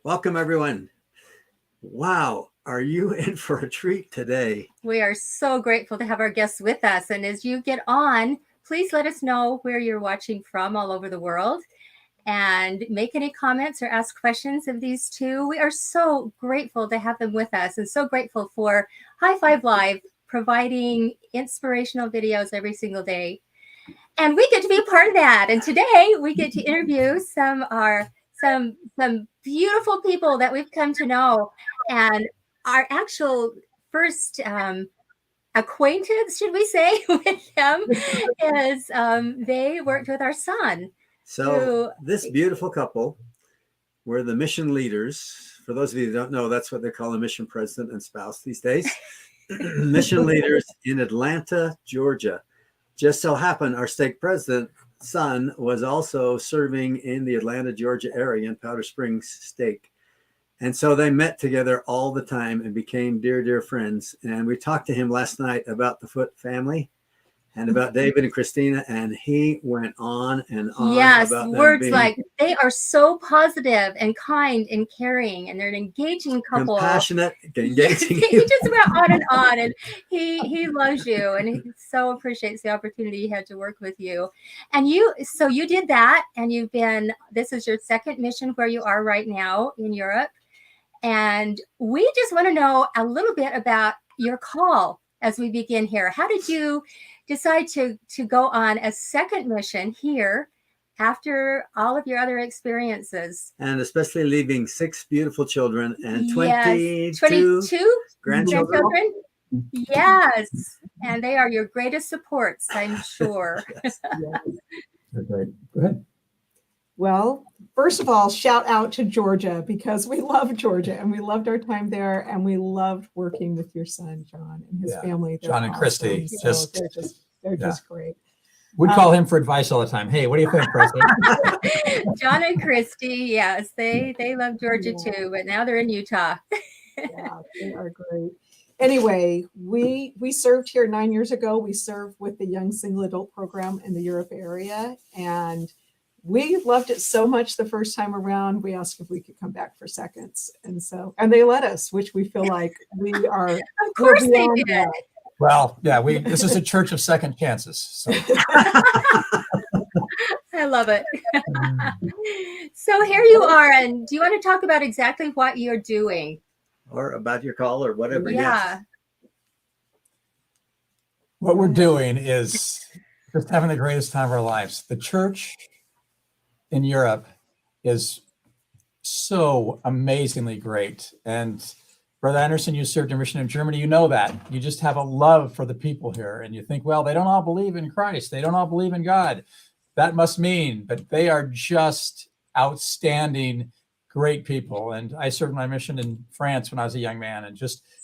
Welcome, everyone. Wow, are you in for a treat today? We are so grateful to have our guests with us. And as you get on, please let us know where you're watching from all over the world and make any comments or ask questions of these two. We are so grateful to have them with us and so grateful for High Five Live providing inspirational videos every single day. And we get to be a part of that. And today we get to interview some beautiful people that we've come to know. And our actual first acquaintance, should we say, with them is they worked with our son. So this beautiful couple were the mission leaders. For those of you who don't know, that's what they call a mission president and spouse these days. Mission leaders in Atlanta, Georgia. Just so happened our stake president's son was also serving in the Atlanta, Georgia area in Powder Springs stake. And so they met together all the time and became dear, dear friends. And we talked to him last night about the Foote family and about David and Christina, and he went on and on. Yes, about words like they are so positive and kind and caring, and they're an engaging couple. Compassionate, engaging. He just went on, and he loves you, and he so appreciates the opportunity he had to work with you. And you did that, and this is your second mission where you are right now in Europe. And we just want to know a little bit about your call as we begin here. How did you decide to go on a second mission here after all of your other experiences? And especially leaving 6 beautiful children and 22 grandchildren. Yes. And they are your greatest supports, I'm sure. Yes. They're great. Go ahead. Well, first of all, shout out to Georgia, because we love Georgia and we loved our time there, and we loved working with your son, John, and his family. John and Christy. So they're just great. We call him for advice all the time. Hey, what do you think, President? John and Christy, yes, they love Georgia too, but now they're in Utah. Yeah, they are great. Anyway, we served here 9 years ago. We served with the Young Single Adult Program in the Europe area, and we loved it so much the first time around, we asked if we could come back for seconds. And they let us, which we feel like we are. Of course they did. That. Well, yeah, this is a church of second chances. So. I love it. So here you are, and do you want to talk about exactly what you're doing? Or about your call or whatever. Yeah. Yes. What we're doing is just having the greatest time of our lives. The church in Europe is so amazingly great. And Brother Anderson, you served in mission in Germany. You know that. You just have a love for the people here. And you think, well, they don't all believe in Christ. They don't all believe in God. That must mean, but they are just outstanding, great people. And I served my mission in France when I was a young man, and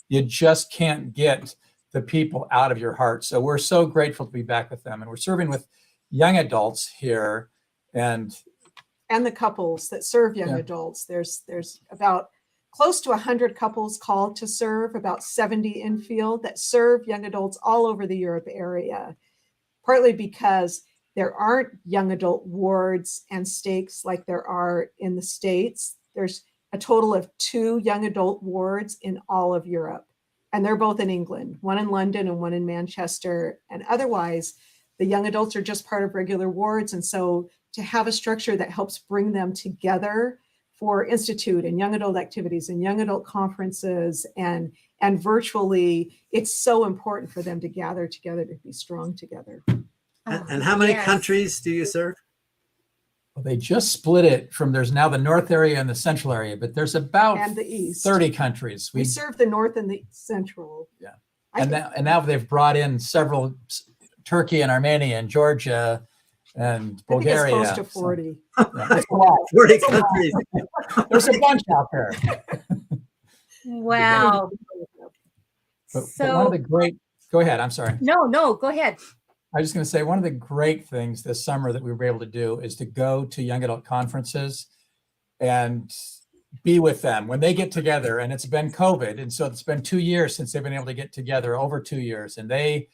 you just can't get the people out of your heart. So we're so grateful to be back with them. And we're serving with young adults here, and the couples that serve young adults. There's about close to 100 couples called to serve, about 70 in field that serve young adults all over the Europe area, partly because there aren't young adult wards and stakes like there are in the States. There's a total of 2 young adult wards in all of Europe, and they're both in England, one in London and one in Manchester. And otherwise, the young adults are just part of regular wards. And so to have a structure that helps bring them together for institute and young adult activities and young adult conferences and virtually, it's so important for them to gather together, to be strong together. And how many countries do you serve? Well, they just split it from, there's now the north area and the central area, but there's about and the east. 30 countries. We serve the north and the central. Yeah. And now they've brought in several, Turkey and Armenia and Georgia and Bulgaria. I think it's close to 40. That's a lot. 40 countries. There's a bunch out there. Wow. But one of the great, go ahead, I'm sorry. No, go ahead. I was just going to say, one of the great things this summer that we were able to do is to go to young adult conferences and be with them when they get together. And it's been COVID. And so it's been 2 years since they've been able to get together, over 2 years. And they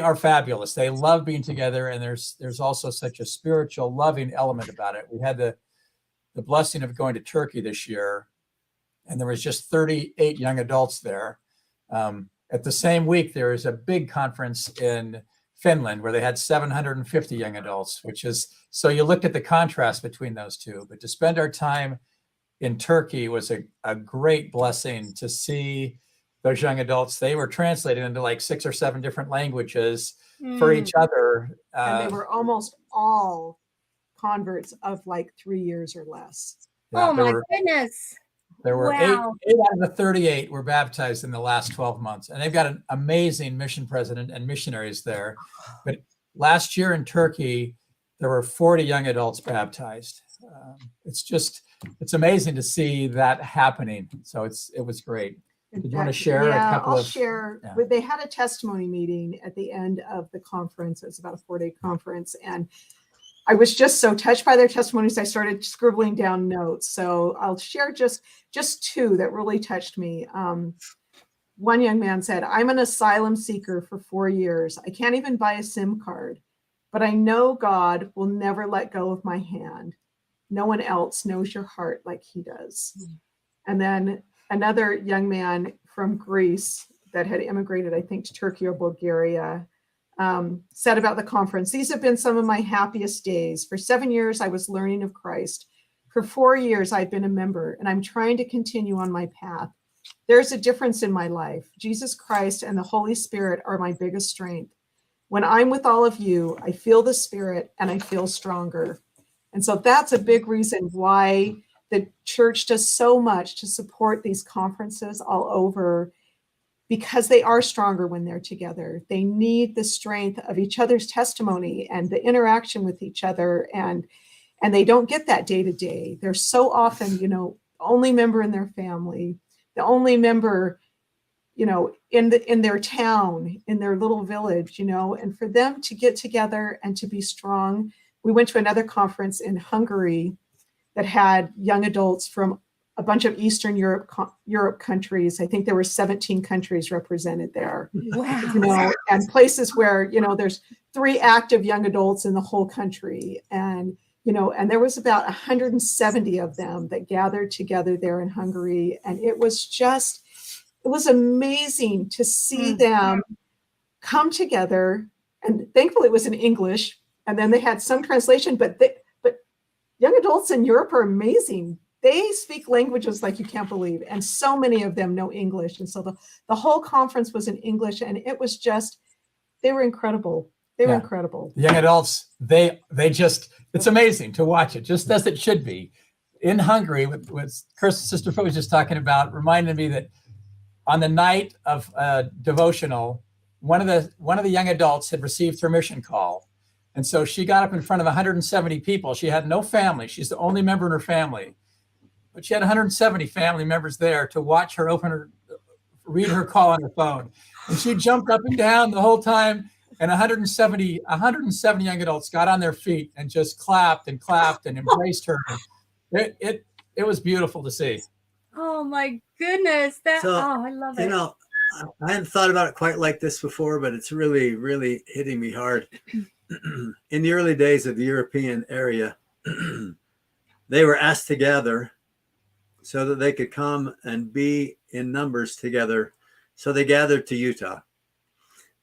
are fabulous. They love being together. And there's also such a spiritual, loving element about it. We had the the blessing of going to Turkey this year, and there was just 38 young adults there. At the same week, there was a big conference in Finland where they had 750 young adults, which is, so you looked at the contrast between those two. But to spend our time in Turkey was a great blessing to see those young adults. They were translated into like 6 or 7 different languages for each other. And they were almost all converts of like 3 years or less. Oh my goodness. There were Wow. 8 out of the 38 were baptized in the last 12 months. And they've got an amazing mission president and missionaries there. But last year in Turkey, there were 40 young adults baptized. It's amazing to see that happening. So it was great. Did you want to share a couple I'll of? share. Yeah. They had a testimony meeting at the end of the conference. It was about a 4-day conference. And I was just so touched by their testimonies, I started scribbling down notes. So I'll share just 2 that really touched me. One young man said, "I'm an asylum seeker for 4 years. I can't even buy a SIM card, but I know God will never let go of my hand. No one else knows your heart like he does." And then another young man from Greece that had immigrated, I think, to Turkey or Bulgaria, said about the conference, "These have been some of my happiest days. For 7 years, I was learning of Christ. For 4 years, I've been a member, and I'm trying to continue on my path. There's a difference in my life. Jesus Christ and the Holy Spirit are my biggest strength. When I'm with all of you, I feel the Spirit and I feel stronger." And so that's a big reason why the church does so much to support these conferences all over, because they are stronger when they're together. They need the strength of each other's testimony and the interaction with each other. And they don't get that day to day. They're so often, the only member in their family, the only member, in their town, in their little village, and for them to get together and to be strong. We went to another conference in Hungary that had young adults from a bunch of Eastern Europe countries. I think there were 17 countries represented there. Wow. And places where, there's 3 active young adults in the whole country. And there was about 170 of them that gathered together there in Hungary. And it was amazing to see them come together. And thankfully it was in English. And then they had some translation, but young adults in Europe are amazing. They speak languages like you can't believe. And so many of them know English. And so the whole conference was in English, and it was they were incredible. They were incredible. The young adults, it's amazing to watch it, just as it should be. In Hungary, what Sister Foote was just talking about, reminded me that on the night of devotional, one of the young adults had received her mission call. And so she got up in front of 170 people. She had no family. She's the only member in her family. But she had 170 family members there to watch her read her call on her phone. And she jumped up and down the whole time. And 170 young adults got on their feet and just clapped and embraced her. It was beautiful to see. Oh my goodness. I love it. I hadn't thought about it quite like this before, but it's really, really hitting me hard. In the early days of the European area, they were asked to gather so that they could come and be in numbers together. So they gathered to Utah.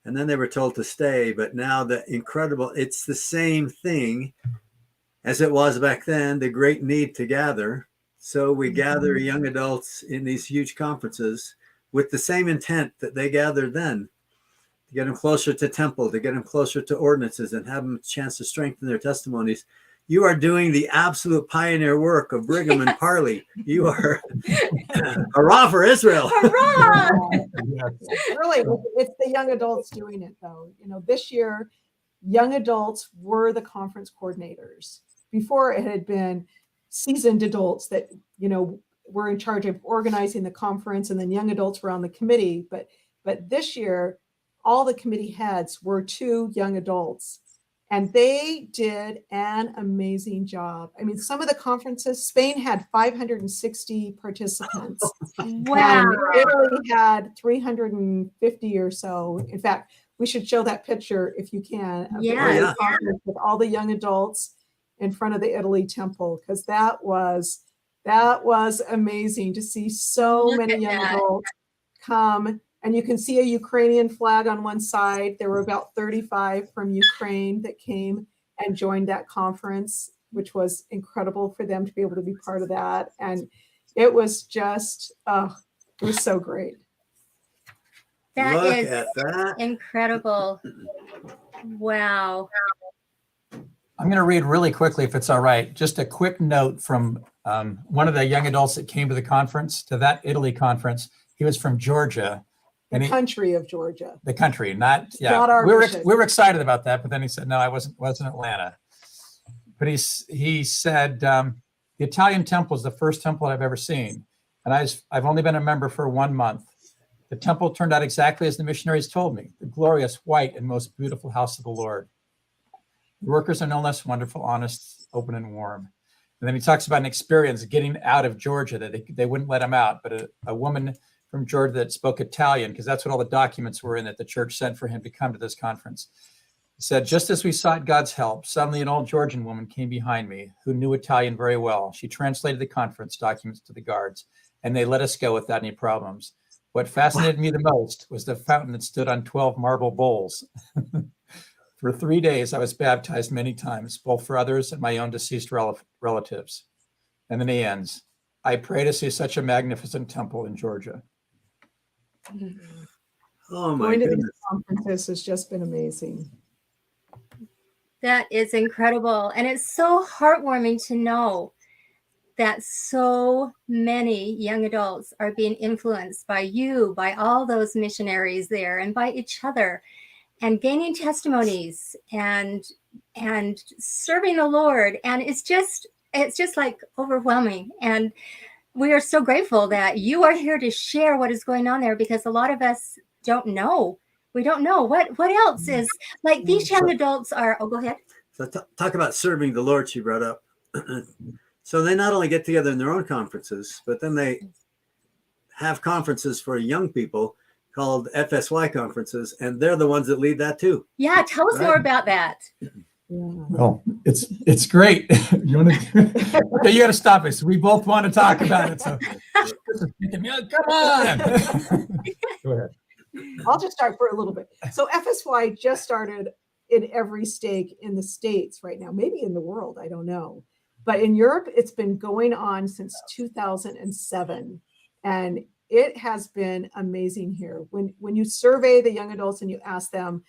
And then they were told to stay. But now it's the same thing as it was back then, the great need to gather. So we gather young adults in these huge conferences with the same intent that they gathered then, to get them closer to temple, to get them closer to ordinances and have them a chance to strengthen their testimonies. You are doing the absolute pioneer work of Brigham and Parley. You are hurrah for Israel. Hurrah! Really, it's the young adults doing it, though. This year, young adults were the conference coordinators. Before, it had been seasoned adults that, were in charge of organizing the conference, and then young adults were on the committee. But this year, all the committee heads were 2 young adults. And they did an amazing job. I mean, some of the conferences, Spain had 560 participants. Wow. And Italy had 350 or so. In fact, we should show that picture if you can. Of the conference with all the young adults in front of the Italy temple, because that was amazing to see so Look many at young that. adults come. And you can see a Ukrainian flag on one side. There were about 35 from Ukraine that came and joined that conference, which was incredible for them to be able to be part of that. And it was just, it was so great. That Look is at that. incredible. Wow. I'm going to read really quickly, if it's all right, just a quick note from one of the young adults that came to the conference, to that Italy conference. He was from Georgia. The country of Georgia. The country, not, yeah. Not our we mission. were excited about that, but then he said, no, I wasn't Atlanta. But he said, the Italian temple is the first temple I've ever seen. And I've only been a member for 1 month. The temple turned out exactly as the missionaries told me, the glorious, white, and most beautiful house of the Lord. The workers are no less wonderful, honest, open, and warm. And then he talks about an experience getting out of Georgia, that they wouldn't let him out, but a woman from Georgia that spoke Italian, because that's what all the documents were in that the church sent for him to come to this conference. He said, just as we sought God's help, suddenly an old Georgian woman came behind me who knew Italian very well. She translated the conference documents to the guards, and they let us go without any problems. What fascinated me the most was the fountain that stood on 12 marble bowls. For 3 days, I was baptized many times, both for others and my own deceased relatives. And then he ends, I pray to see such a magnificent temple in Georgia. Oh my Going to goodness. these conferences has just been amazing. That is incredible. And it's so heartwarming to know that so many young adults are being influenced by you, by all those missionaries there, and by each other, and gaining testimonies and serving the Lord. And it's just like overwhelming. And we are so grateful that you are here to share what is going on there, because a lot of us don't know. We don't know what else is like. These young adults are, oh, go ahead. So talk about serving the Lord, she brought up. So they not only get together in their own conferences, but then they have conferences for young people called Fsy Conferences, and they're the ones that lead that too. Yeah, tell us more about that. Well, it's great. You want to? Okay, you got to stop us. We both want to talk about it. So come on. Go ahead. I'll just start for a little bit. So FSY just started in every state in the States right now, maybe in the world, I don't know. But in Europe, it's been going on since 2007. And it has been amazing here. When you survey the young adults and you ask them,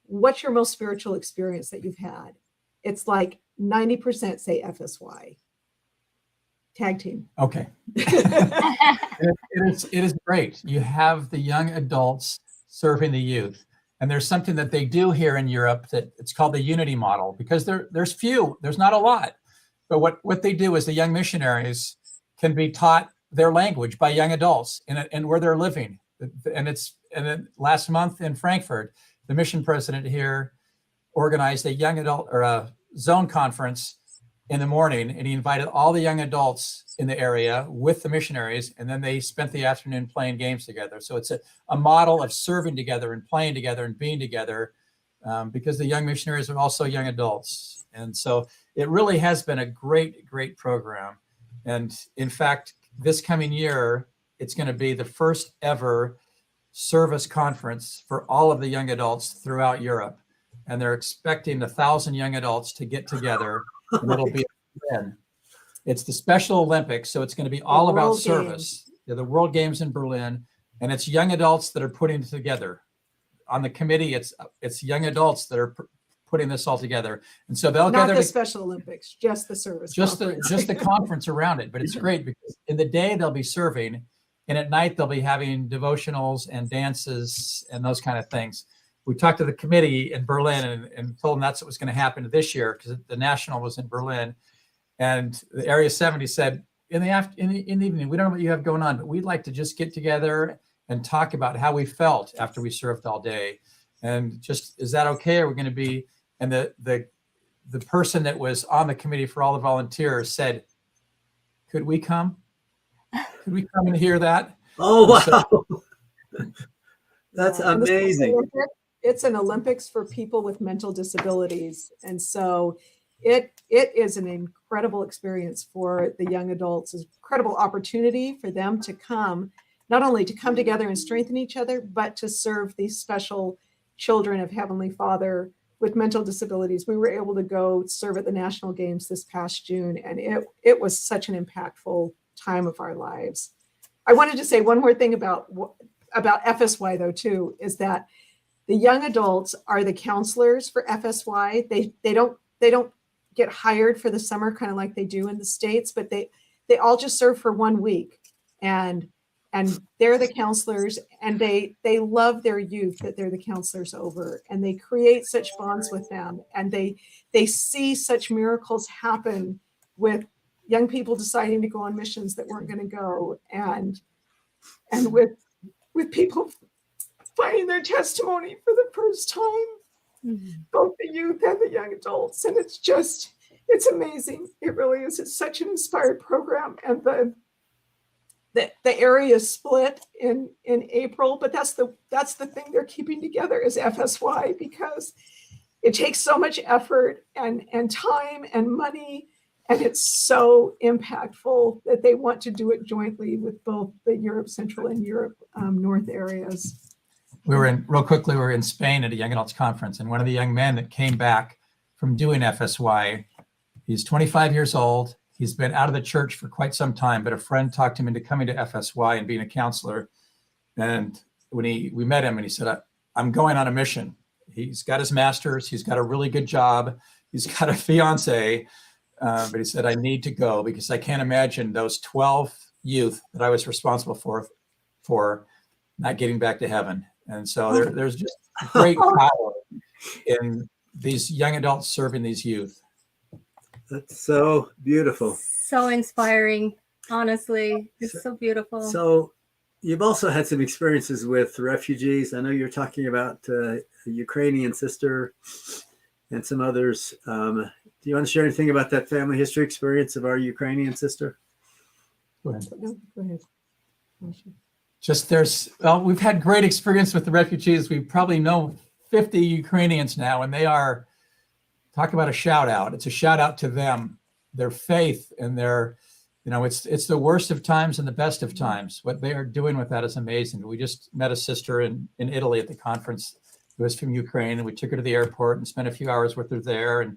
what's your most spiritual experience that you've had? It's like 90% say FSY. Tag team. Okay. It is great. You have the young adults serving the youth. And there's something that they do here in Europe that it's called the unity model, because there's not a lot. But what they do is the young missionaries can be taught their language by young adults and where they're living. And then last month in Frankfurt, the mission president here organized a young adult or a zone conference in the morning, and he invited all the young adults in the area with the missionaries, and then they spent the afternoon playing games together. So it's a model of serving together and playing together and being together, because the young missionaries are also young adults. And so it really has been a great, great program. And in fact, this coming year, it's going to be the first ever service conference for all of the young adults throughout Europe. And they're expecting 1,000 young adults to get together, and it'll be in. It's the Special Olympics, so it's going to be all about service. The World Games in Berlin, and it's young adults that are putting it together. On the committee, it's young adults that are putting this all together, and so they'll not gather the Special Olympics, just the service, just the conference around it. But it's great because in the day they'll be serving, and at night they'll be having devotionals and dances and those kind of things. We talked to the committee in Berlin and told them that's what was going to happen this year, because the national was in Berlin, and the Area 70 said in the evening, we don't know what you have going on, but we'd like to just get together and talk about how we felt after we served all day, and just, is that okay? Are we going to be? And the person that was on the committee for all the volunteers said, could we come? Could we come and hear that? Oh, wow. So, that's amazing. It's an Olympics for people with mental disabilities. And so it is an incredible experience for the young adults. It's an incredible opportunity for them to come, not only to come together and strengthen each other, but to serve these special children of Heavenly Father with mental disabilities. We were able to go serve at the National Games this past June, and it was such an impactful time of our lives. I wanted to say one more thing about FSY though too, is that the young adults are the counselors for FSY. They don't get hired for the summer, kind of like they do in the States, but they all just serve for 1 week, and they're the counselors, and they love their youth that they're the counselors over, and they create such bonds with them, and they see such miracles happen with young people deciding to go on missions that weren't going to go, and with people finding their testimony for the first time, both the youth and the young adults. And it's amazing. It really is. It's such an inspired program. And the area is split in April, but that's the thing they're keeping together is FSY, because it takes so much effort and time and money, and it's so impactful that they want to do it jointly with both the Europe Central and Europe North areas. We were in Spain at a young adults conference, and one of the young men that came back from doing FSY, he's 25 years old. He's been out of the church for quite some time, but a friend talked him into coming to FSY and being a counselor. And when we met him, and he said, I'm going on a mission. He's got his master's. He's got a really good job. He's got a fiance. But he said, I need to go because I can't imagine those 12 youth that I was responsible for not getting back to heaven. And so there's just great power in these young adults serving these youth. That's so beautiful. So inspiring, honestly. It's so beautiful. So you've also had some experiences with refugees. I know you're talking about a Ukrainian sister and some others. Do you want to share anything about that family history experience of our Ukrainian sister? Go ahead. No, go ahead. We've had great experience with the refugees. We probably know 50 Ukrainians now, and they are, talk about a shout out. It's a shout out to them, their faith, and it's the worst of times and the best of times. What they are doing with that is amazing. We just met a sister in Italy at the conference who was from Ukraine, and we took her to the airport and spent a few hours with her there.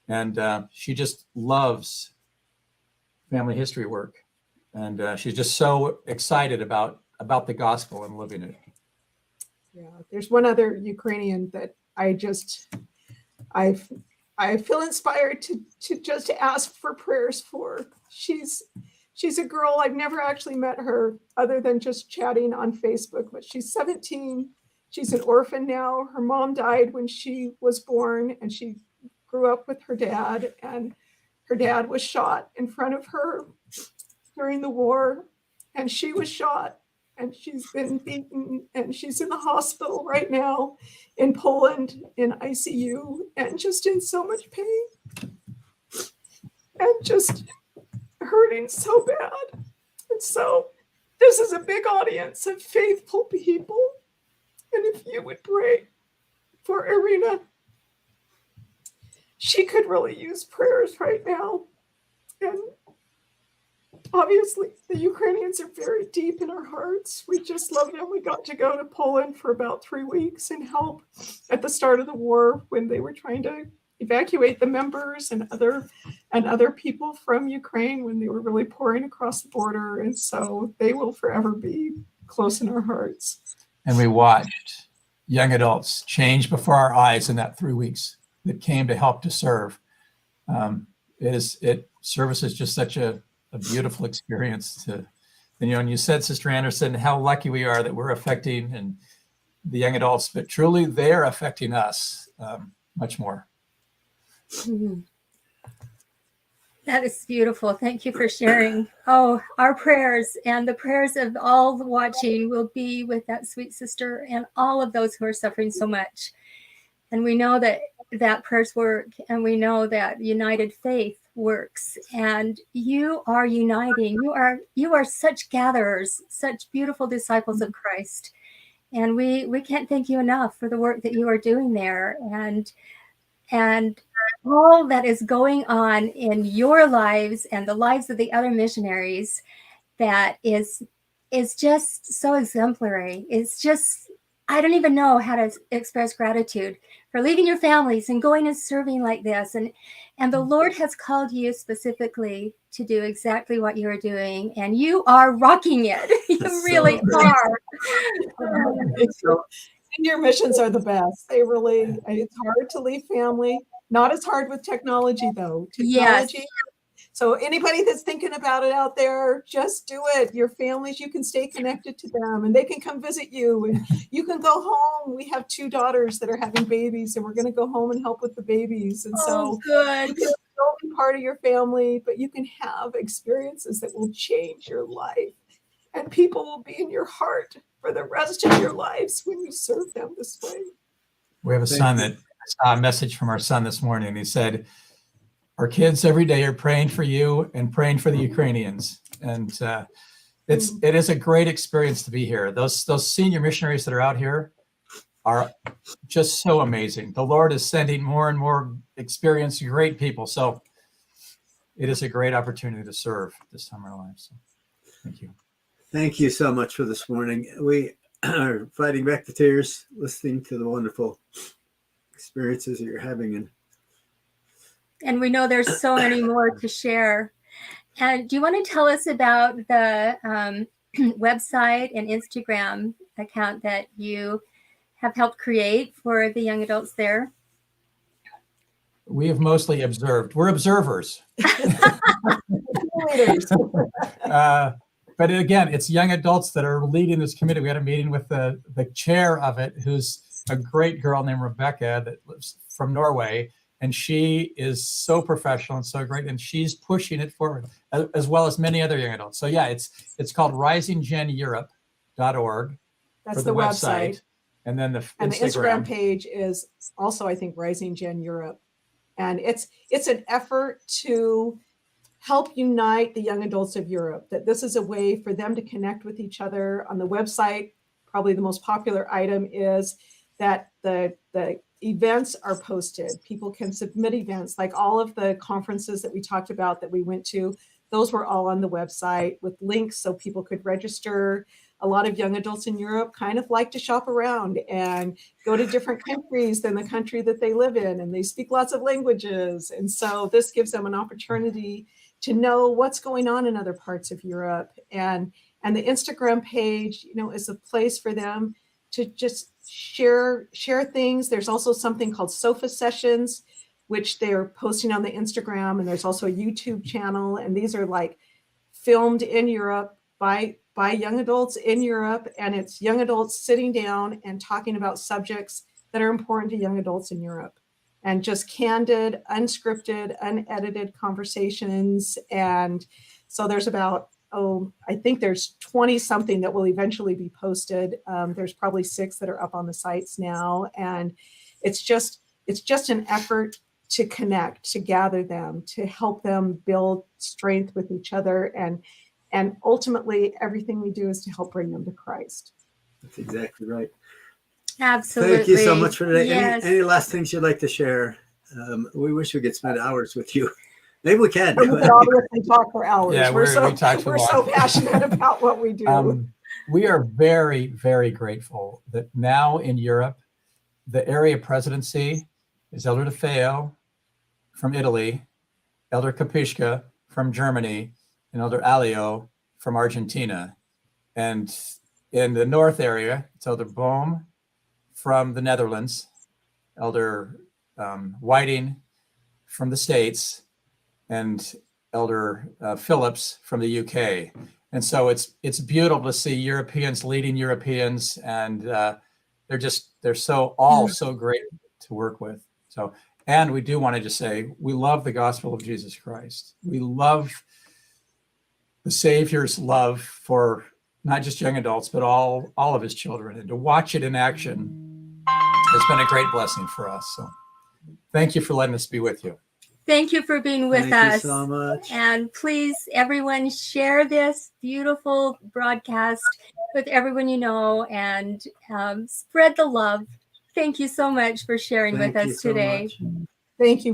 And she just loves family history work. And she's just so excited about the gospel and living it. Yeah, there's one other Ukrainian that I feel inspired to just ask for prayers for. She's a girl. I've never actually met her other than just chatting on Facebook, but she's 17. She's an orphan now. Her mom died when she was born, and she grew up with her dad, and her dad was shot in front of her during the war, and she was shot, and she's been beaten, and she's in the hospital right now in Poland in ICU, and just in so much pain and just hurting so bad. And so this is a big audience of faithful people, and if you would pray for Irina, she could really use prayers right now. And obviously, the Ukrainians are very deep in our hearts. We just love them. We got to go to Poland for about 3 weeks and help at the start of the war when they were trying to evacuate the members and other people from Ukraine when they were really pouring across the border. And so they will forever be close in our hearts. And we watched young adults change before our eyes in that 3 weeks that came to help to serve. Service is just such a beautiful experience and you said, Sister Anderson, how lucky we are that we're affecting and the young adults, but truly they're affecting us much more. Mm-hmm. That is beautiful. Thank you for sharing. Oh, our prayers and the prayers of all watching will be with that sweet sister and all of those who are suffering so much. And we know that prayers work, and we know that united faith works, and you are uniting. You are such gatherers, such beautiful disciples of Christ. And we can't thank you enough for the work that you are doing there. and all that is going on in your lives and the lives of the other missionaries that is just so exemplary. It's just, I don't even know how to express gratitude for leaving your families and going and serving like this. And the Lord has called you specifically to do exactly what you're doing, and you are rocking it. You That's really so great. are. So, Senior missions are the best. They really, it's hard to leave family. Not as hard with technology though. Yes. Technology. So anybody that's thinking about it out there, just do it. Your families, you can stay connected to them and they can come visit you and you can go home. We have 2 daughters that are having babies and we're going to go home and help with the babies. And so good. you can still be part of your family, but you can have experiences that will change your life. And people will be in your heart for the rest of your lives when you serve them this way. We have a son that I saw a message from our son this morning. He said, our kids every day are praying for you and praying for the Ukrainians. And it is a great experience to be here. Those senior missionaries that are out here are just so amazing. The Lord is sending more and more experienced, great people. So it is a great opportunity to serve this time in our lives. So thank you. thank you so much for this morning. We are fighting back the tears, listening to the wonderful experiences that you're having. And we know there's so many more to share. And do you want to tell us about the website and Instagram account that you have helped create for the young adults there? We have mostly observed. We're observers. But again, it's young adults that are leading this committee. We had a meeting with the chair of it, who's a great girl named Rebecca that lives from Norway. And she is so professional and so great. And she's pushing it forward, as well as many other young adults. So yeah, it's called risinggeneurope.org. That's the website. And then the Instagram page is also, I think, Rising Gen Europe. And it's an effort to help unite the young adults of Europe, that this is a way for them to connect with each other. On the website, probably the most popular item is that the events are posted. People can submit events, like all of the conferences that we talked about that we went to. Those were all on the website with links so people could register. A lot of young adults in Europe kind of like to shop around and go to different countries than the country that they live in, and they speak lots of languages. And so this gives them an opportunity to know what's going on in other parts of Europe. And the Instagram page, is a place for them to just share things. There's also something called Sofa Sessions, which they're posting on the Instagram, and there's also a YouTube channel. And these are like filmed in Europe by young adults in Europe. And it's young adults sitting down and talking about subjects that are important to young adults in Europe. And just candid, unscripted, unedited conversations. And so there's about, I think there's 20 something that will eventually be posted. There's probably 6 that are up on the sites now. And it's just an effort to connect, to gather them, to help them build strength with each other. And ultimately, everything we do is to help bring them to Christ. That's exactly right. Absolutely. Thank you so much for today. Yes. Any last things you'd like to share? We wish we could spend hours with you. Maybe we can. We could obviously talk for hours. Yeah, we're so long. passionate about what we do. We are very, very grateful that now in Europe, the area presidency is Elder DeFeo from Italy, Elder Kapishka from Germany, and Elder Alio from Argentina. And in the north area, it's Elder Bohm from the Netherlands, Elder Whiting from the States, and Elder Phillips from the UK. And so it's beautiful to see Europeans leading Europeans, and they're so great to work with. So, and we do want to just say, we love the gospel of Jesus Christ. We love the Savior's love for not just young adults, but all of his children. And to watch it in action has been a great blessing for us. So thank you for letting us be with you. Thank you for being with us. Thank you so much. And please, everyone, share this beautiful broadcast with everyone you know, and spread the love. Thank you so much for sharing with us today. Thank you.